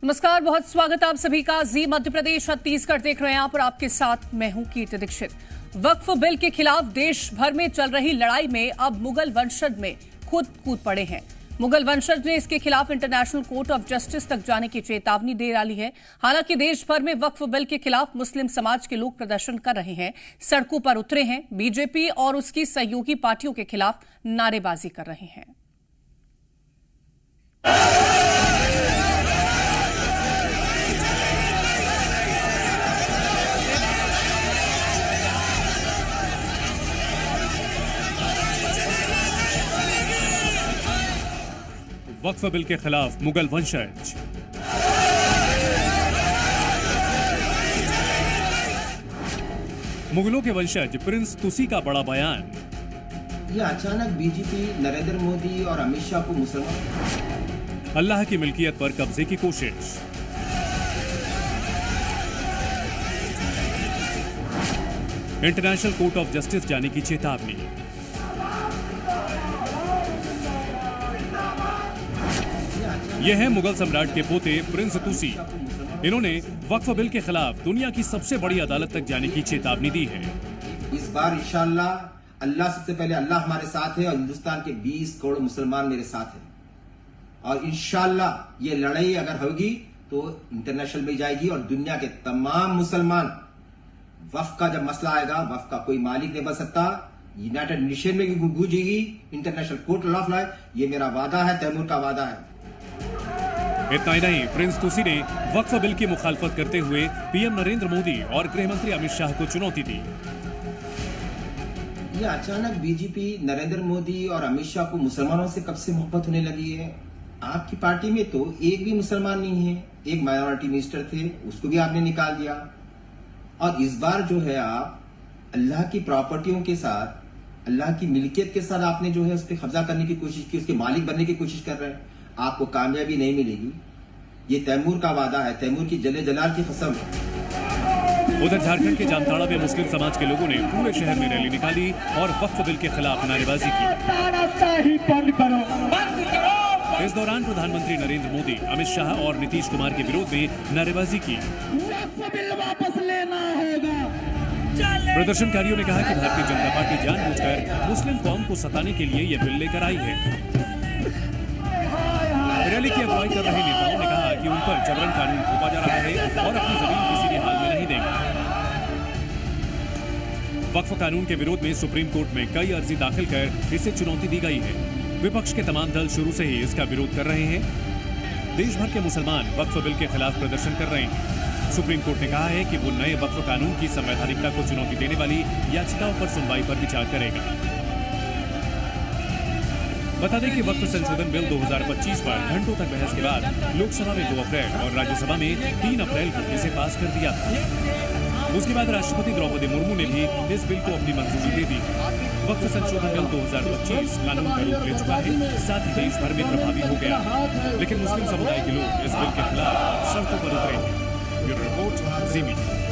नमस्कार, बहुत स्वागत आप सभी का। जी मध्य प्रदेश छत्तीसगढ़ देख रहे हैं आप और आपके साथ मैं हूं कीर्ति दीक्षित। वक्फ बिल के खिलाफ देश भर में चल रही लड़ाई में अब मुगल वंशज में खुद कूद पड़े हैं। मुगल वंशज ने इसके खिलाफ इंटरनेशनल कोर्ट ऑफ जस्टिस तक जाने की चेतावनी दे डाली है। हालांकि देश भर में वक्फ बिल के खिलाफ मुस्लिम समाज के लोग प्रदर्शन कर रहे हैं, सड़कों पर उतरे हैं, बीजेपी और उसकी सहयोगी पार्टियों के खिलाफ नारेबाजी कर रहे हैं। वक्फ बिल के खिलाफ मुगल वंशज। मुगलों के वंशज प्रिंस तुसी का बड़ा बयान। ये अचानक बीजेपी नरेंद्र मोदी और अमित शाह को मुसलमान अल्लाह की मिल्कियत पर कब्जे की कोशिश। इंटरनेशनल कोर्ट ऑफ जस्टिस जाने की चेतावनी। यह है मुगल सम्राट के पोते प्रिंस तुसी। इन्होंने वक्फ बिल के खिलाफ दुनिया की सबसे बड़ी अदालत तक जाने की चेतावनी दी है। इस बार इंशाअल्लाह अल्लाह सबसे पहले अल्लाह हमारे साथ है और हिंदुस्तान के 20 करोड़ मुसलमान मेरे साथ हैं और इंशाअल्लाह ये लड़ाई अगर होगी तो इंटरनेशनल में जाएगी और दुनिया के तमाम मुसलमान वक्फ का जब मसला आएगा, वक्फ का कोई मालिक नहीं बन सकता, यूनाइटेड नेशन में भी गूंजेगी, इंटरनेशनल कोर्ट ऑफ लॉ। ये मेरा वादा है, तैमूर का वादा है। इतना ही नहीं, प्रिंस तुसी ने वक्फ बिल की मुखालफत करते हुए पीएम नरेंद्र मोदी और गृह मंत्री अमित शाह को चुनौती दी। ये अचानक बीजेपी नरेंद्र मोदी और अमित शाह को मुसलमानों से कब से मोहब्बत होने लगी है? आपकी पार्टी में तो एक भी मुसलमान नहीं है, एक माइनॉरिटी मिनिस्टर थे, उसको भी आपने निकाल दिया। और इस बार जो है आप अल्लाह की प्रॉपर्टियों के साथ, अल्लाह की मिल्कियत के साथ आपने जो है उस पर कब्जा करने की कोशिश की, उसके मालिक बनने की कोशिश कर रहे हैं। आपको कामयाबी नहीं मिलेगी। ये तैमूर का वादा है, तैमूर की जले जलाल की कसम है। उधर झारखंड के जामताड़ा में मुस्लिम समाज के लोगों ने पूरे शहर में रैली निकाली और वक्फ बिल के खिलाफ नारेबाजी की। इस दौरान प्रधानमंत्री नरेंद्र मोदी, अमित शाह और नीतीश कुमार के विरोध में नारेबाजी की। वापस लेना होगा। प्रदर्शनकारियों ने कहा कि भारतीय जनता पार्टी जानबूझकर मुस्लिम कौम को सताने के लिए यह बिल लेकर आई है। रैली की अगुवाई कर रहे नेताओं ने कहा कि उन पर जबरन कानून थोपा जा रहा है और अपनी जमीन किसी भी हाल में नहीं देंगे। वक्फ कानून के विरोध में सुप्रीम कोर्ट में कई अर्जी दाखिल कर इसे चुनौती दी गई है। विपक्ष के तमाम दल शुरू से ही इसका विरोध कर रहे हैं। देश भर के मुसलमान वक्फ बिल के खिलाफ प्रदर्शन कर रहे हैं। सुप्रीम कोर्ट ने कहा है कि वो नए वक्फ कानून की संवैधानिकता को चुनौती देने वाली याचिकाओं पर सुनवाई पर विचार करेगा। बता दें कि वक्फ संशोधन बिल 2025 पर घंटों तक बहस के बाद लोकसभा में 2 अप्रैल और राज्यसभा में 3 अप्रैल को इसे पास कर दिया था। उसके बाद राष्ट्रपति द्रौपदी मुर्मू ने भी इस बिल को अपनी मंजूरी दे दी। वक्फ संशोधन बिल 2025 कानून का रूप ले चुका है, साथ ही देश भर में प्रभावी हो गया। लेकिन मुस्लिम समुदाय के लोग इस बिल के खिलाफ सड़कों पर उतरे हैं। ब्यूरो रिपोर्ट, जी मीडिया।